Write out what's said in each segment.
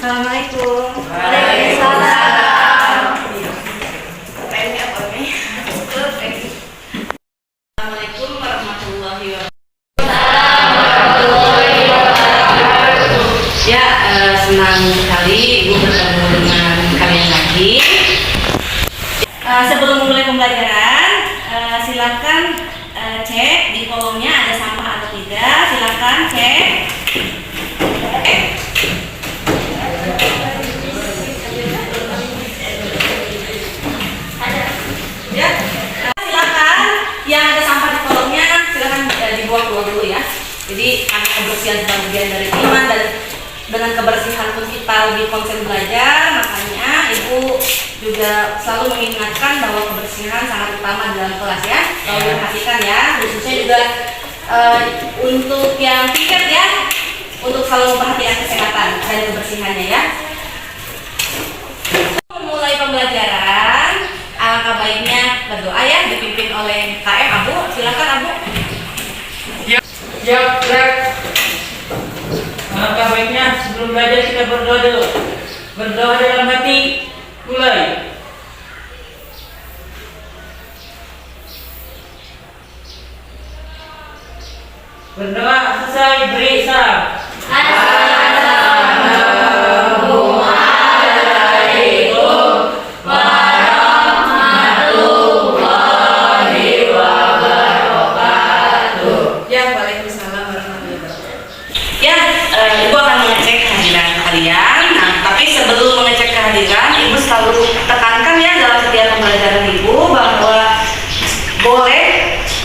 Assalamualaikum. Waalaikumsalam. Assalamualaikum warahmatullahi wabarakatuh. Ya, senang sekali Ibu bertemu dengan kalian lagi. Sebelum memulai pembelajaran, silakan cek di kolomnya ada sampah atau tidak. Silakan cek. Ya, silakan yang ada sampah di kolomnya silakan dibuang keluar dulu ya. Jadi karena kebersihan bagian dari iman dan dengan kebersihan pun kita lebih konsen belajar, makanya Ibu juga selalu mengingatkan bahwa kebersihan sangat utama dalam kelas ya. Selalu diperhatikan ya, khususnya juga untuk yang piket ya, untuk selalu memperhatikan kesehatan dan kebersihannya ya. Memulai pembelajaran, alangkah baiknya berdoa ya, dipimpin oleh KM Abu. Silakan Abu. Ya, alangkah baiknya sebelum belajar kita berdoa dulu. Berdoa dalam hati. Mulai. Berdoa selesai, beri salam. Ibu akan mengecek kehadiran kalian. Nah, tapi sebelum mengecek kehadiran, Ibu selalu tekankan ya dalam setiap pembelajaran Ibu bahwa boleh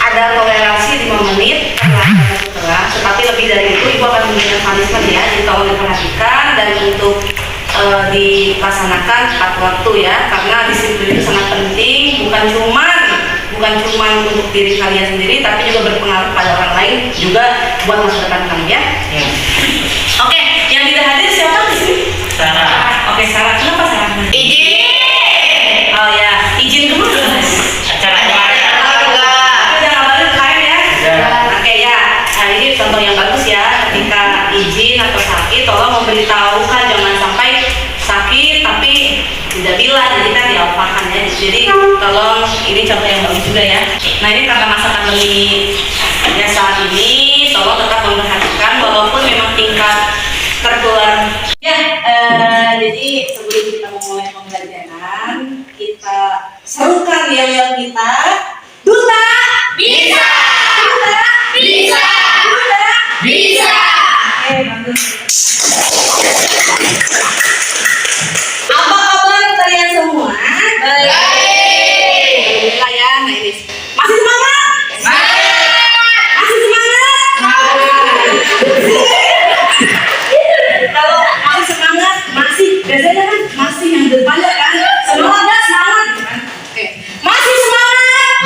ada toleransi 5 menit setelah, tetapi lebih dari itu Ibu akan memberikan punishment ya, jadi tolong diperhatikan dan untuk dilaksanakan tepat waktu ya, karena disiplin itu sangat penting, bukan cuma untuk diri kalian sendiri, tapi juga berpengaruh pada orang lain, juga buat masa depan kalian ya. Oke, yang tidak hadir siapa di sini? Sarah. Oke, Sarah. Kenapa Sarah? Izin. Oh ya, izin kemana? Acaranya. Udah ngabarin KM ya? Udah. Oke ya, nah ini contoh yang bagus ya. Ketika izin atau sakit, tolong memberitahukan, jangan sampai sakit tapi tidak bilang, jadi kan diapakan ya. Jadi tolong, ini contoh yang bagus juga ya. Nah ini karena masa pandemi ya saat ini, tolong tetap memperhatikan walaupun memang tingkat tertular ya. Jadi sebelum kita memulai pembelajaran, kita serukan yel-yel kita. Duta Bisa. Duta Bisa. Duta Bisa. Oke, bagus. Apa kabar kalian semua? Baik. Alhamdulillah ya. Nah ini masih semangat? Masih semangat? Kalau masih semangat, biasanya kan masih yang depannya kan semangat dan semangat kan? Oke, masih semangat?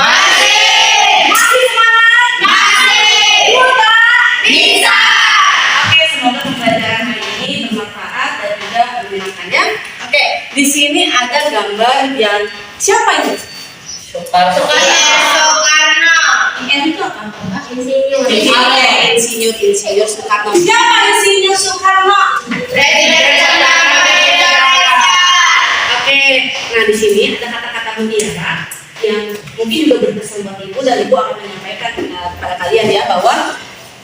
Masih semangat? Duta Bisa. Oke, semoga pembelajaran hari ini bermanfaat dan juga menyenangkan ya. Oke, di sini ada gambar yang siapa ini? Soekarno. Insinyur. Oke, Insinyur Soekarno. Siapa Insinyur Soekarno? Oke, nah di sini ada kata-kata mutiara yang mungkin juga berkesan buat ibu, dan ibu akan menyampaikan kepada kalian ya, bahwa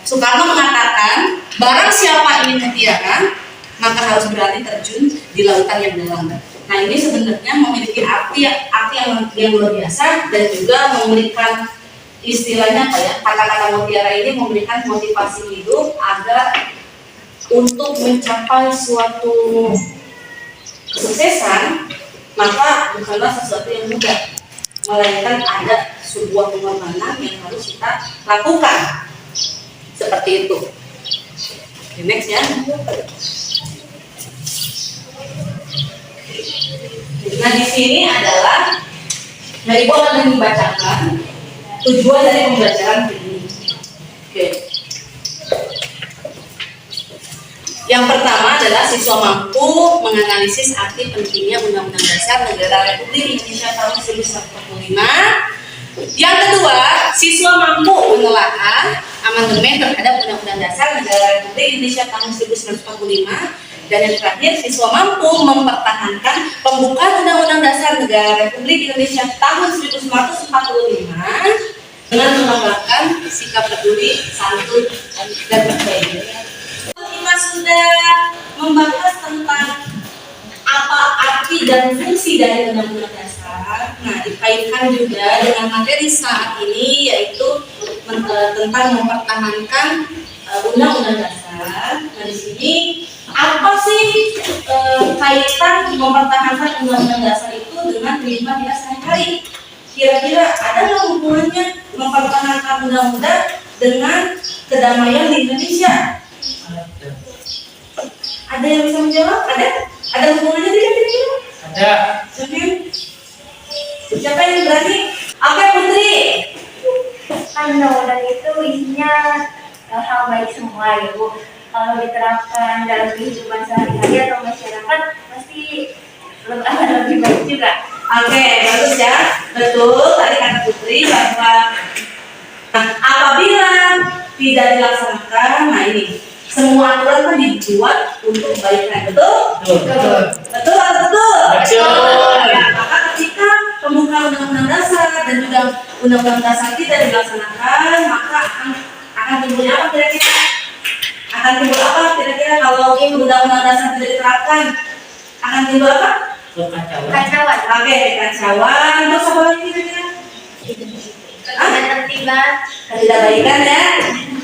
Soekarno mengatakan barang siapa ingin mutiara maka harus berani terjun di lautan yang dalam. Nah ini sebenarnya memiliki arti yang luar biasa, dan juga memberikan istilahnya apa ya, kata-kata mutiara ini memberikan motivasi hidup agar untuk mencapai suatu kesuksesan, maka bukanlah sesuatu yang mudah, melainkan ada sebuah pengorbanan yang harus kita lakukan. Seperti itu. Oke, next ya. Nah di sini adalah, nah ibu akan membacakan tujuan dari pembelajaran ini. Oke. Yang pertama adalah siswa mampu menganalisis arti pentingnya Undang-Undang Dasar Negara Republik Indonesia tahun 1945. Yang kedua, siswa mampu menelaah amandemen terhadap Undang-Undang Dasar Negara Republik Indonesia tahun 1945. Dan yang terakhir, siswa mampu mempertahankan pembukaan Undang-Undang Dasar Negara Republik Indonesia tahun 1945 dengan mengembangkan sikap peduli, santun, dan berbagi. Kita sudah membahas tentang apa arti dan fungsi dari Undang-Undang Dasar. Nah, dikaitkan juga dengan materi saat ini, yaitu tentang mempertahankan Undang-Undang Dasar. Nah, di sini apa sih kaitan mempertahankan Undang-Undang Dasar itu dengan kehidupan kita sehari-hari? Kira-kira ada nggak hubungannya mempertahankan undang-undang dengan kedamaian di Indonesia? Ada yang bisa menjawab? Ada hubungannya tidak kira-kira? Ada. Siapa yang berani? Oke, Putri. Kan undang-undang itu isinya hal baik semua ya Bu. Kalau diterapkan dalam kehidupan sehari-hari atau masyarakat pasti akan lebih baik juga. Oke, bagus ya. Betul, tadi kata Putri bahwa apabila tidak dilaksanakan, nah ini semua aturan kan dibuat untuk kebaikan, betul? Betul. Betul atau betul? Betul. Ya, maka ketika pembukaan Undang-Undang Dasar dan juga Undang-Undang Dasar tidak dilaksanakan, maka akan timbul apa kira-kira? Akan timbul apa kira-kira kalau Undang-Undang Dasar tidak diterapkan? Akan timbul apa? Kekacauan. Oke, kekacauan. Terus apa lagi kira-kira? Ketertiban. Ketidakbaikan ya.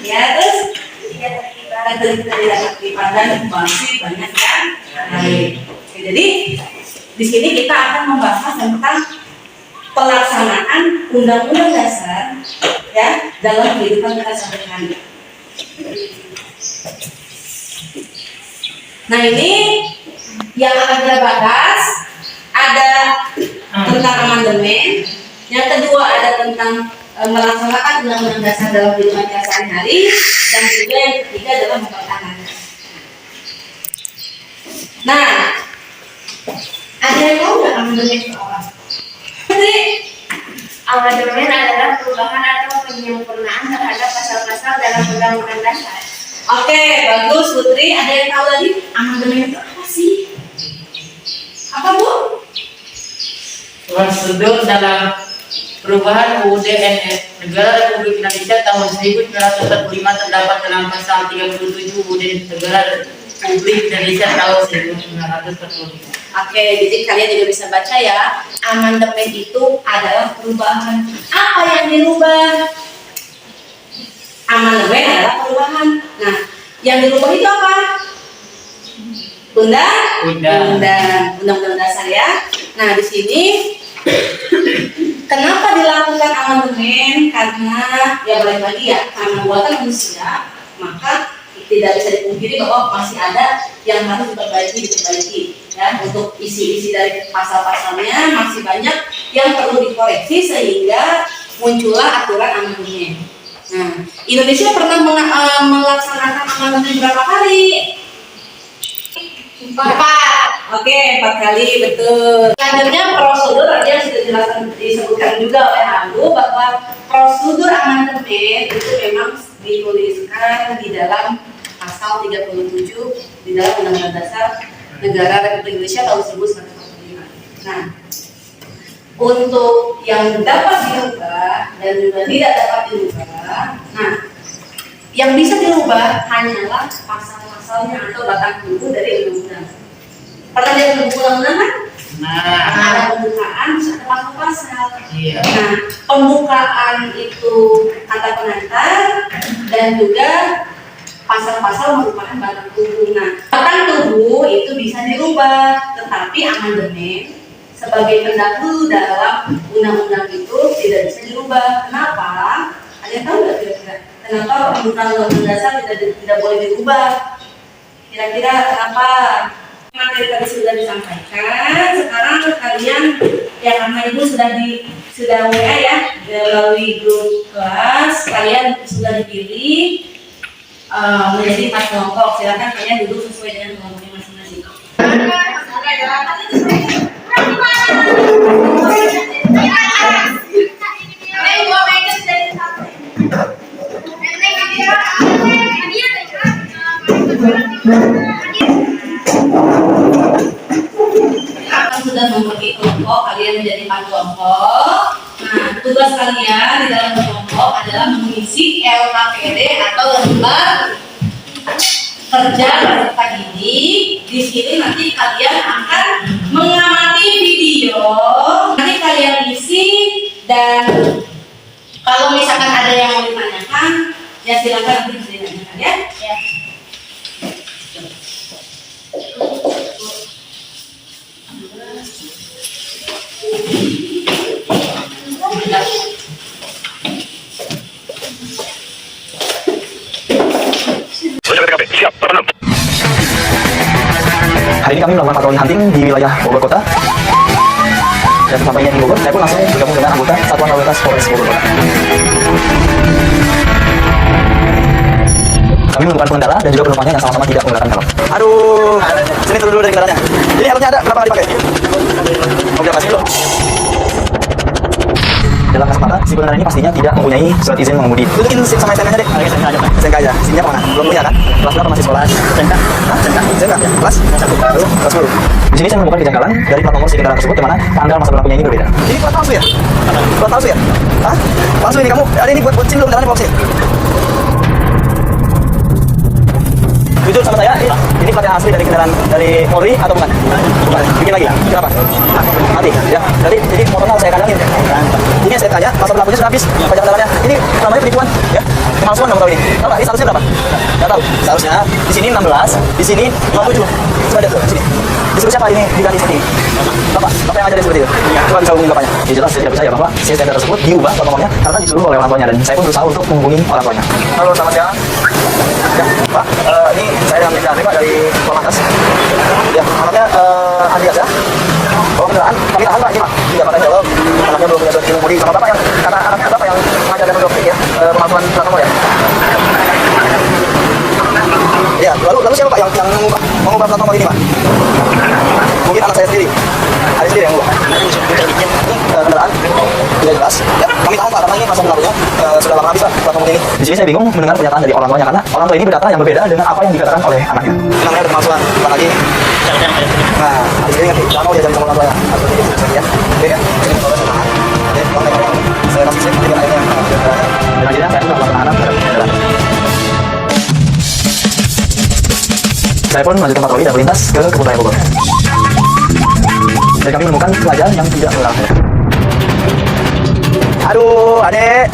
Ya, terus Tidak terlibat. ketidaktertiban dan masih banyak yang lain. Oke, jadi di sini kita akan membahas tentang pelaksanaan Undang-Undang Dasar ya dalam kehidupan kita sehari-hari. Nah ini yang akan kita bahas ada tentang amandemen, yang kedua ada tentang melaksanakan Undang-Undang Dasar dalam kehidupan kita sehari-hari, dan juga yang ketiga adalah mempertahankan. Nah, ada yang mau nggak amandemen itu apa? Putri, Amandemen adalah perubahan atau penyempurnaan terhadap pasal-pasal dalam Undang-Undang Dasar. oke, bagus Putri. Ada yang tahu lagi amandemen itu apa sih? Apa Bu? Prosedur dalam perubahan UUD Negara Republik Indonesia tahun 1945 terdapat dalam pasal 37 UUD Negara Republik Indonesia tahun 1945. Oke, jadi kalian juga bisa baca ya. Amandemen itu adalah perubahan. Apa yang dirubah? Amandemen adalah perubahan. Nah, yang dirubah itu apa? Undang-Undang Dasar ya. Nah, di sini kenapa dilakukan amandemen? Karena ya balik lagi ya, karena buatan manusia, maka tidak bisa dipungkiri bahwa masih ada yang harus diperbaiki ya. Untuk isi-isi dari pasal-pasalnya masih banyak yang perlu dikoreksi sehingga muncullah aturan amandemen. Nah, Indonesia pernah melaksanakan amandemen berapa kali? 4. Oke, 4 kali, betul. Selanjutnya prosedur tadi yang sudah disebutkan juga oleh Abu bahwa prosedur amandemen itu memang dituliskan di dalam pasal 37 di dalam Undang-Undang Dasar Negara Republik Indonesia tahun 1945. Nah, untuk yang dapat dirubah dan juga tidak dapat dirubah, nah, yang bisa dirubah hanyalah pasal-pasalnya atau batang tubuh dari undang-undang. Pernah lihat buku undang-undang kan? Nah, Ada pembukaan, bisa ada pasal-pasal. iya. Nah, pembukaan itu kata pengantar dan juga pasal-pasal merupakan batang tubuh. Nah, batang tubuh itu bisa dirubah, tetapi amandemen sebagai pendahulu dalam undang-undang itu tidak bisa dirubah. Kenapa? Ada yang tahu nggak kira-kira? Kenapa undang-undang dasar tidak boleh dirubah? Kira-kira kenapa? Materi tadi sudah disampaikan. Sekarang kalian yang karena ibu sudah WA ya melalui grup kelas, kalian sudah dipilih menjadi 4 kelompok. Silakan kalian duduk sesuai dengan kelompoknya masing-masing. Sudah membagi kelompok, kalian menjadi 4 kelompok. Nah, tugas kalian di dalam kelompok adalah mengisi LKPD atau lembar kerja peserta didik. Di sini nanti kalian akan mengamati video, nanti kalian isi, dan kalau misalkan ada yang mau ditanyakan, ya silakan nanti bisa ditanyakan ya. Siap, terbenam. Hari ini kami melakukan patroli hunting di wilayah Bogor Kota. Dan sesampainya di Bogor, saya pun langsung bergabung dengan anggota Satuan Lalu Lintas Polres Bogor Kota. Kami menemukan pengendara dan juga penumpangnya yang sama-sama tidak menggunakan helm. Aduh, sini turun dulu dari kendaraannya. Ini helmnya ada berapa kali dipakai? Oke, kasih dulu. Dalam kesempatan, si pengendara ini pastinya tidak mempunyai surat izin mengemudi. Tunjukin sama SNK-nya deh. SNK aja. SIM-nya mana? Belum punya kan? Kelas berapa masih sekolah? SNK. Hah? SNK? Ya? Kelas? Lalu, kelas 10. Di sini saya menemukan kejanggalan dari plat nomor si kendaraan tersebut yang mana tanggal masa berlakunya ini berbeda. Ini plat palsu ya? Plat palsu ya? Hah? Palsu ini kamu? Ada ini buat SIM dulu kendaraannya palsu ya? Jujur sama saya, ini plat yang asli dari kendaraan dari Polri atau bukan? Bukan. Bikin lagi ya? Kenapa? Mati ya. Jadi motornya saya kandangin. Ini saya tanya, masa berlakunya sudah habis. Pajak kendaraannya. Ini namanya penipuan, ya? Pemalsuan kamu tahu ini. Tahu nggak? Ini statusnya berapa? Nggak tahu. Seharusnya di sini 16, di sini 57. Sudah ada tuh, sini. Disuruh siapa ini diganti seperti ini? Bapak yang ajarin seperti itu. Coba bisa hubungi bapaknya. Ya jelas saya tidak percaya bahwa si STNK tersebut diubah plat nomornya karena disuruh oleh orang tuanya dan saya pun berusaha untuk menghubungi orang tuanya. Halo, selamat siang. Ya, Pak, ini saya dengan Mendagri Pak dari Korlantas. Ya, anaknya Andi aja. Bawa kendaraan, kami tahan Pak ini Pak. Tidak pakai helm, anaknya belum punya surat izin mengemudi. Sama Bapak yang, karena anaknya Bapak yang mengajar dan mendokter ya, pemalsuan plat nomor ya. Ya, lalu siapa Pak yang mengubah plat nomor ini Pak? Mungkin anak saya sendiri. Ada sendiri yang mengubah. Kendaraan tidak jelas. Ya, kami tahan Pak karena ini masa berlakunya sudah lama habis Pak plat nomor ini. Di sini saya bingung mendengar pernyataan dari orang tuanya karena orang tua ini berdata yang berbeda dengan apa yang dikatakan oleh anaknya. Ini namanya pemalsuan. Bukan lagi. Nah, di sini ngerti. Jangan mau diajarin sama orang tuanya. Harus seperti ya. Oke ya. Ini motornya saya tahan. Oke, saya kasih sip. Tidak akhirnya. Dan akhirnya saya melakukan penahanan terhadap kendaraan. Saya pun melanjutkan patroli dan melintas ke kebun raya Bogor. Dan kami menemukan pelajar yang tidak melarang saya. Aduh, adek,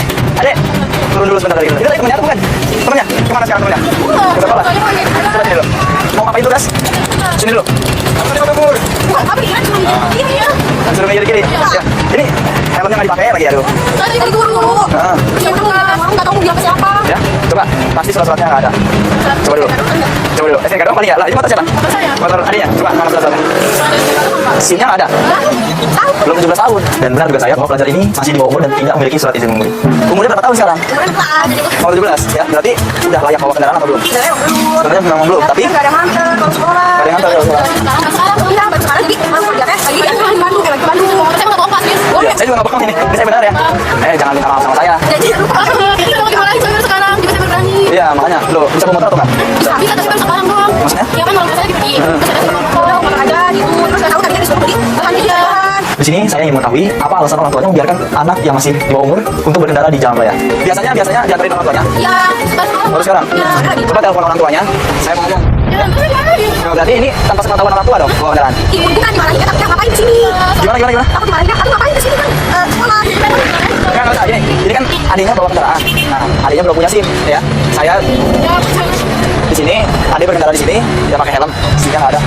turun dulu sebentar dari itu. Itu temennya atau bukan? Temennya? Kemana sekarang temennya? Ke sekolah. Coba sini dulu. Mau ngapain tugas? Sini dulu. Suruh meja di kiri. Ya, ini helmnya nggak dipakai lagi, aduh. Tadi guru. Ya udah nggak tahu dia siapa. Ya, coba pasti surat-suratnya nggak ada. Coba dulu. Coba dulu. STNK doang paling ya. Lah, ini motor siapa? Motor adiknya. Coba mana surat-suratnya? SIM-nya nggak ada. Belum 17 tahun. Dan benar juga saya bahwa pelajar ini masih di bawah umur dan tidak memiliki surat izin mengemudi. Umurnya berapa tahun sekarang? Oh, 17 ya. Berarti udah layak bawa kendaraan apa belum? Sebenarnya memang belum, tapi nggak ada nganter kalau sekolah. nggak ada yang nganter kalau sekolah. Iya, baru sekarang jadi aku kerja kan lagi di Bandung, kayak lagi ke Bandung. Saya mau bawa pas nih. Iya, saya juga nggak bohong ini. Ini saya benar ya. Jangan minta maaf sama saya. Jadi lupa. Ini mau gimana lagi saya sekarang? Juga saya berani. Iya, makanya. Lo bisa bawa motor atau nggak? Bisa tapi baru sekarang doang. Maksudnya? Ya kan kalau saya pergi, terus saya suruh motor aja gitu. Terus nggak tahu tadinya disuruh beli bahan dia. Di sini saya ingin mengetahui apa alasan orang tuanya membiarkan anak yang masih di bawah umur untuk berkendara di jalan raya. Biasanya diantarin orang tuanya. Iya, Baru sekarang. Coba telepon orang tuanya. Saya mau ngomong. Nah, berarti ini tanpa sepengetahuan orang tua dong bawa kendaraan. Ibu bukan dimarahin kan, tapi ngapain di sini? Gimana? Aku dimarahin kan, tapi ngapain di sini kan? Sekolah. Nggak usah, gini. Ini kan adiknya bawa kendaraan. Nah, adiknya belum punya SIM, ya. Saya di sini, adik berkendara di sini, tidak pakai helm, SIM-nya nggak ada.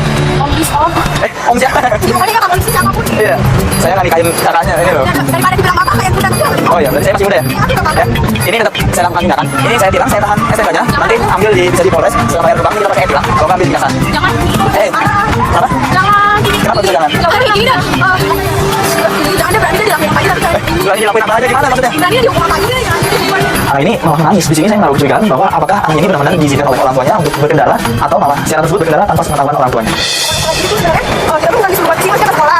Om siapa? Pokoknya nggak polisi siapapun. Iya, saya nggak nikahin kakaknya ini loh. Daripada dibilang apa kayak budak dia. Oh iya, berarti saya masih muda ya? Ya, ini tetap saya lakukan tindakan. Ini saya tilang, saya tahan STNK-nya. Nanti ambil bisa di Polres, setelah bayar gerbang kita pakai tilang. Kalau nggak ambil tindakan. Jangan. Apa? Jangan. Kenapa bisa jangan? Jangan gini dah. Jangan ada berani dia dilakuin apa aja. Berani dilakuin apa aja gimana maksudnya? Berani dia dihukum apa aja. Anak ini malah nangis. Di sini saya menaruh kecurigaan bahwa apakah anak ini benar-benar diizinkan oleh orang tuanya untuk berkendara atau malah secara tersebut berkendara tanpa sepengetahuan orang tuanya. Itu sebenarnya kita tuh nggak disuruh buat sini, kita ke sekolah.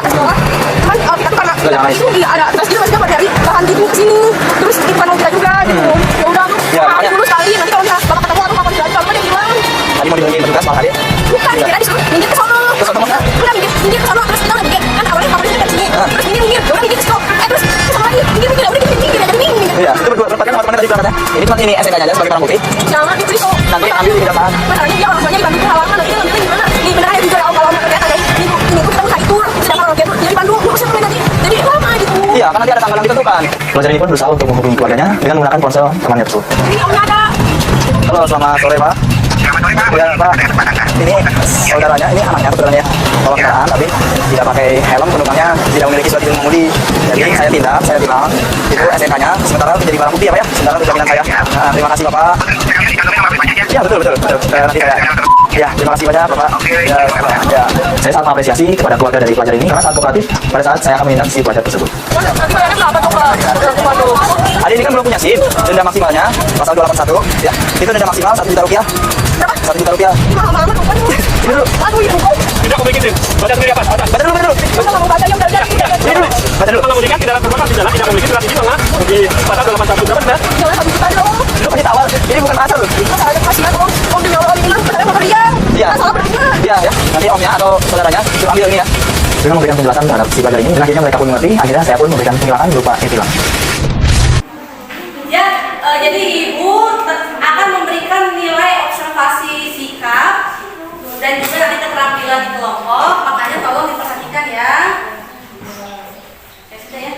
Cuman kita tuh karena Jangan nangis. itu dia ada terus dia masih dapat dari bahan gitu ke sini. Terus di depan kita juga gitu. Ya udah, Ya, makanya. dulu sekali. Nanti kalau misalnya bapak ketemu atau bapak jalan, bapak dia bilang Tadi mau dibilangin petugas malah dia. bukan, kira disuruh minggir ke sono. Terus ketemu kan? Udah minggir ke sono, terus kita udah minggir. Kan awalnya bapak dia dari sini. Terus minggir, ya udah minggir ke sono. Terus sama lagi minggir, ya udah minggir, jangan minggir. Iya, itu berdua berempat kan teman-teman tadi berangkatnya. Ini cuma ini STNK-nya aja sebagai barang bukti. Jangan itu itu. Nanti ambil di depan. Masalahnya dia orang tuanya di Bandung halangan, nanti nanti gimana? Nih bener aja jujur kalau mau kerja kayak ini tuh kita usaha itu, sedangkan orang kayak dia di Bandung, nggak usah main nanti. Jadi lama gitu. Iya, kan nanti ada tanggal yang ditentukan. Pelajar ini pun berusaha untuk menghubungi keluarganya dengan menggunakan ponsel temannya tersebut. Ini nggak ada. Halo, selamat sore Pak. Ya Pak, ini saudaranya, ini anaknya kebetulan ya, bawa kendaraan tapi tidak pakai helm, penumpangnya tidak memiliki surat izin mengemudi. Jadi saya tindak, saya tilang, itu STNK-nya, sementara menjadi barang bukti ya Pak ya, sementara untuk jaminan saya. Nah, terima kasih Bapak. Ya betul. Nanti saya. Ya, terima kasih banyak Bapak. Ya, saya sangat mengapresiasi kepada keluarga dari pelajar ini karena sangat kooperatif pada saat saya akan menindak si pelajar tersebut. Adik ini kan belum punya SIM, denda maksimalnya pasal 281 ya. Itu denda maksimal 1 juta rupiah. 1 juta rupiah. Mahal banget pokoknya. Ini dulu. Aduh ibu. Tidak aku bikin, baca sendiri apa? Baca. Baca dulu. Kita nggak mau baca yang udah. Ini dulu. Baca dulu. Kalau melihat di dalam perbuatan pidana tidak memiliki surat izin mengenai di pasal 281 berapa benar? Jangan habis kita dong. Dulu pasti awal. Ini bukan pasal loh. Masalahnya kasih dong. Om demi Allah ini kan katanya bapak dia. Iya. Salah berdua. Iya ya. Nanti omnya atau saudaranya suruh ambil ini ya. Dengan memberikan penjelasan terhadap si pelajar ini, dan akhirnya mereka pun mengerti. Akhirnya saya pun memberikan penilangan berupa e-tilang. Ya, jadi ibu akan memberikan nilai observasi sikap dan juga nanti keterampilan di kelompok, makanya tolong diperhatikan ya. Ya sudah ya.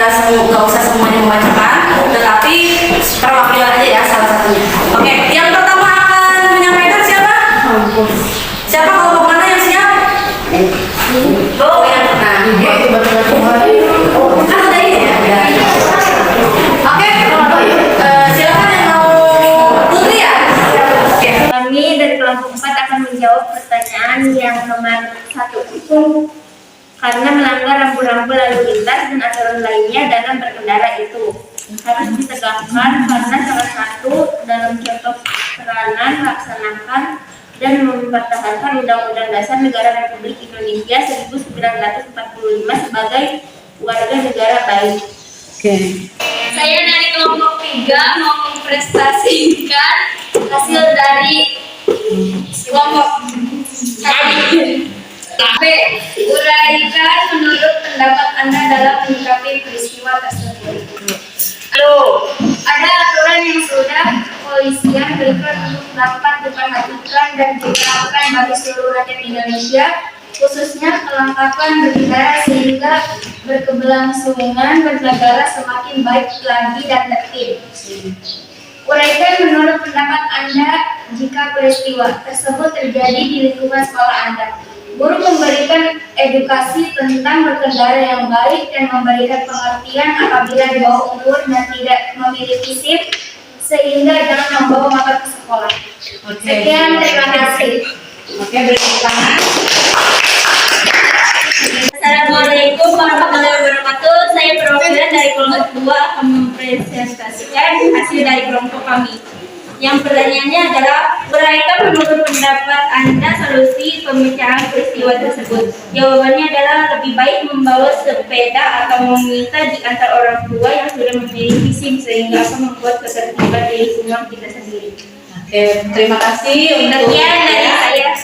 nggak usah semuanya membacakan, tetapi perwakilan aja ya salah satunya. Oke, yang pertama akan menyampaikan siapa? Siapa kelompok mana yang siap? Oh, yang nah, kan udah ini ya. Oke, silakan yang mau Putri ya. Oke. Kami dari kelompok 4 akan menjawab pertanyaan yang nomor 1 itu karena melanggar rambu-rambu lalu lintas dan aturan lainnya dalam berkendara itu harus ditegakkan karena salah satu dalam contoh peranan laksanakan dan mempertahankan Undang-Undang Dasar Negara Republik Indonesia 1945 sebagai warga negara baik. Saya dari kelompok 3 mau mempresentasikan hasil dari kelompok kami. B. Uraikan menurut pendapat Anda dalam menyikapi peristiwa tersebut. Ada aturan yang sudah kepolisian berikan untuk dapat diperhatikan dan diterapkan bagi seluruh rakyat Indonesia, khususnya kelengkapan berkendara sehingga berkeberlangsungan bernegara semakin baik lagi dan tertib. Uraikan menurut pendapat Anda jika peristiwa tersebut terjadi di lingkungan sekolah Anda. Guru memberikan edukasi tentang berkendara yang baik dan memberikan pengertian apabila di bawah umur dan tidak memiliki SIM sehingga jangan membawa motor ke sekolah. Sekian, terima kasih. Oke, beri tepuk tangan. Assalamualaikum warahmatullahi wabarakatuh. Saya perwakilan dari kelompok 2 akan mempresentasikan hasil dari kelompok kami. Yang pertanyaannya adalah, uraikan menurut pendapat Anda solusi pemecahan peristiwa tersebut. Jawabannya adalah lebih baik membawa sepeda atau meminta di antar orang tua yang sudah memiliki SIM sehingga akan membuat ketertiban di lingkungan kita sendiri. Oke, terima kasih untuk Sekian dari saya.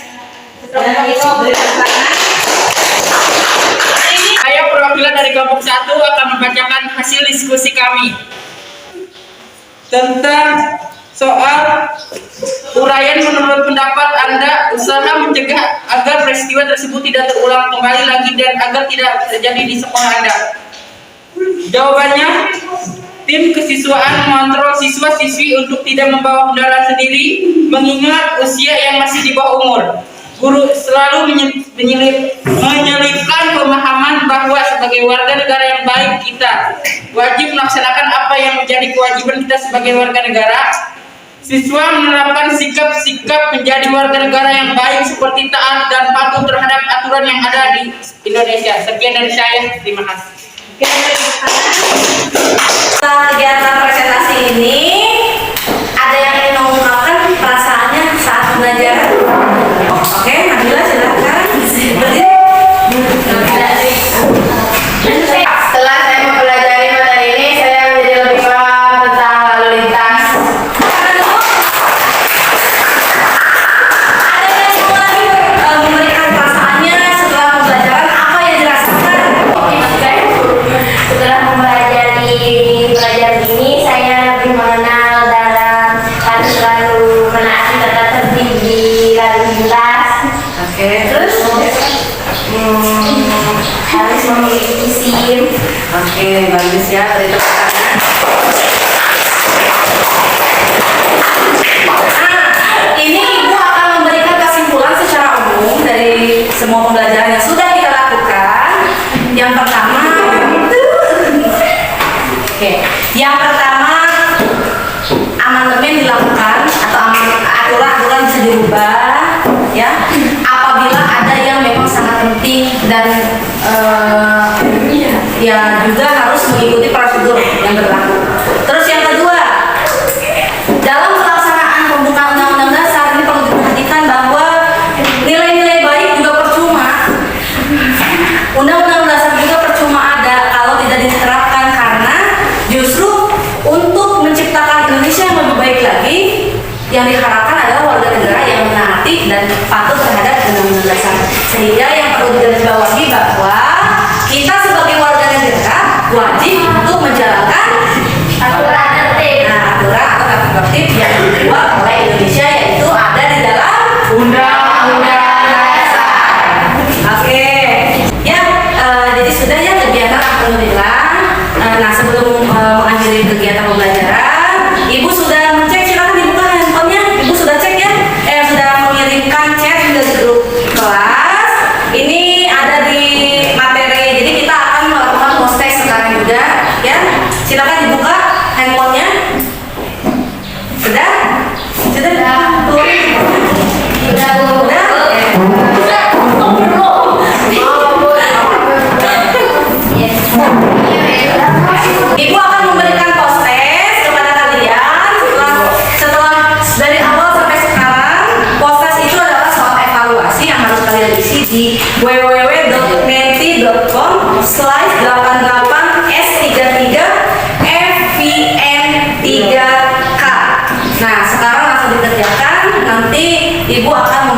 Saya perwakilan dari kelompok 1 akan membacakan hasil diskusi kami tentang soal uraian menurut pendapat Anda usaha mencegah agar peristiwa tersebut tidak terulang kembali lagi dan agar tidak terjadi di sekolah Anda. Jawabannya, tim kesiswaan mengontrol siswa-siswi untuk tidak membawa kendaraan sendiri mengingat usia yang masih di bawah umur. Guru selalu menyelipkan pemahaman bahwa sebagai warga negara yang baik kita wajib melaksanakan apa yang menjadi kewajiban kita sebagai warga negara. Siswa menerapkan sikap-sikap menjadi warga negara yang baik seperti taat dan patuh terhadap aturan yang ada di Indonesia. Sekian dari saya, terima kasih. Setelah kegiatan presentasi ini, ada yang ingin mengungkapkan perasaannya saat belajar? Oke, Nabila silakan. Setelah saya mempelajari materi ini, saya menjadi lebih paham tentang lalu lintas. Ada yang mau lagi memberikan perasaannya setelah pembelajaran, apa yang dirasakan? Setelah mempelajari pelajaran ini, saya lebih mengenal dalam harus selalu menaati tata tertib di lalu lintas. Oke, terus? Harus memiliki SIM. Oke, bagus ya, beri tepuk tangan. Ini Ibu akan memberikan kesimpulan secara umum dari semua pembelajaran yang sudah kita lakukan. Yang pertama, amandemen dilakukan atau aturan bisa dirubah, ya. Apabila ada yang memang sangat penting dan ya juga harus mengikuti prosedur yang berlaku. Terus yang kedua, dalam pelaksanaan pembukaan Undang-Undang Dasar ini perlu diperhatikan bahwa nilai-nilai baik juga percuma. Undang-Undang Dasar juga percuma ada kalau tidak diterapkan karena justru untuk menciptakan Indonesia yang lebih baik lagi yang diharapkan adalah warga negara yang menaati dan patuh terhadap Undang-Undang Dasar. Sehingga yang perlu digarisbawahi bahwa kita sebagai warga negara wajib untuk menjalankan aturan tertib. Nah, aturan atau tata tertib yang dibuat oleh Indonesia yaitu ada di dalam Undang-Undang Dasar. Oke, ya, jadi sudah ya kegiatan alhamdulillah.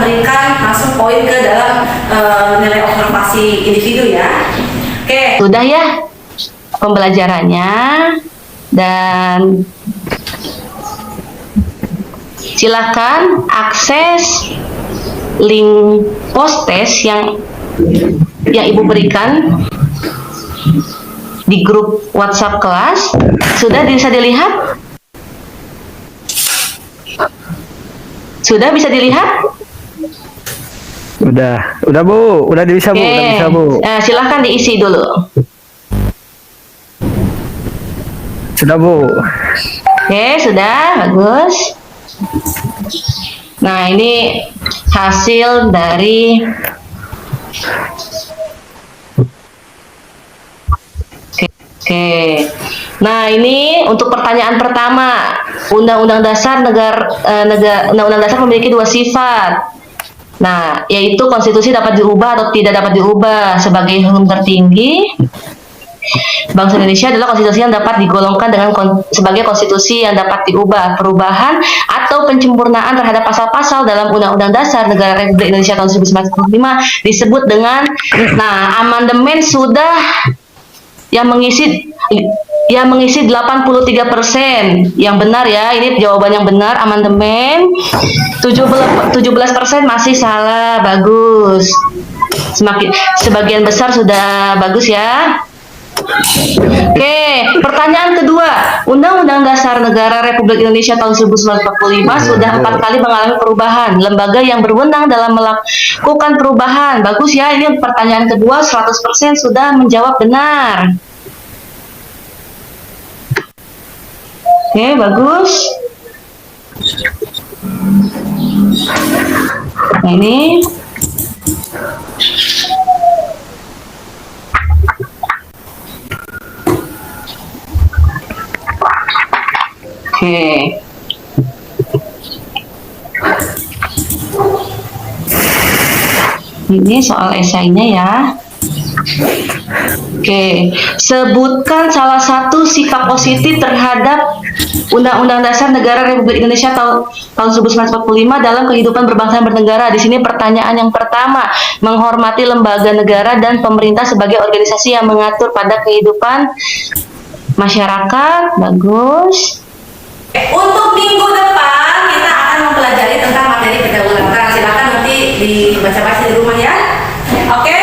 memberikan langsung poin ke dalam nilai observasi individu ya. Oke. Sudah ya pembelajarannya, dan silakan akses link post test yang Ibu berikan di grup WhatsApp kelas. Sudah bisa dilihat? Sudah bisa dilihat? Udah Bu, udah bisa Bu, udah bisa Bu. Silahkan diisi dulu. Sudah Bu. Oke, sudah, bagus. Nah, ini hasil dari Oke. Nah, ini untuk pertanyaan pertama. Undang-Undang Dasar Undang-Undang Dasar memiliki dua sifat. Nah, yaitu konstitusi dapat diubah atau tidak dapat diubah. Sebagai hukum tertinggi, bangsa Indonesia adalah konstitusi yang dapat digolongkan sebagai konstitusi yang dapat diubah. Perubahan atau penyempurnaan terhadap pasal-pasal dalam Undang-Undang Dasar Negara Republik Indonesia tahun 1945 disebut dengan, amandemen sudah yang mengisi 83%. Yang benar ya, ini jawaban yang benar, amandemen. 17% masih salah, bagus. Sebagian besar sudah bagus ya. Oke, pertanyaan kedua. Undang-Undang Dasar Negara Republik Indonesia tahun 1945 sudah 4 kali mengalami perubahan. Lembaga yang berwenang dalam melakukan perubahan. Bagus ya, ini pertanyaan kedua 100% sudah menjawab benar. Oke, bagus. Nah, ini oke. Ini soal esainya ya. Oke, sebutkan salah satu sifat positif terhadap Undang-Undang Dasar Negara Republik Indonesia tahun 1945 dalam kehidupan berbangsa dan bernegara. Di sini pertanyaan yang pertama, menghormati lembaga negara dan pemerintah sebagai organisasi yang mengatur pada kehidupan masyarakat. Bagus. Untuk minggu depan kita akan mempelajari tentang materi pergaulan trans. Silakan nanti dibaca-baca di rumah ya. Oke.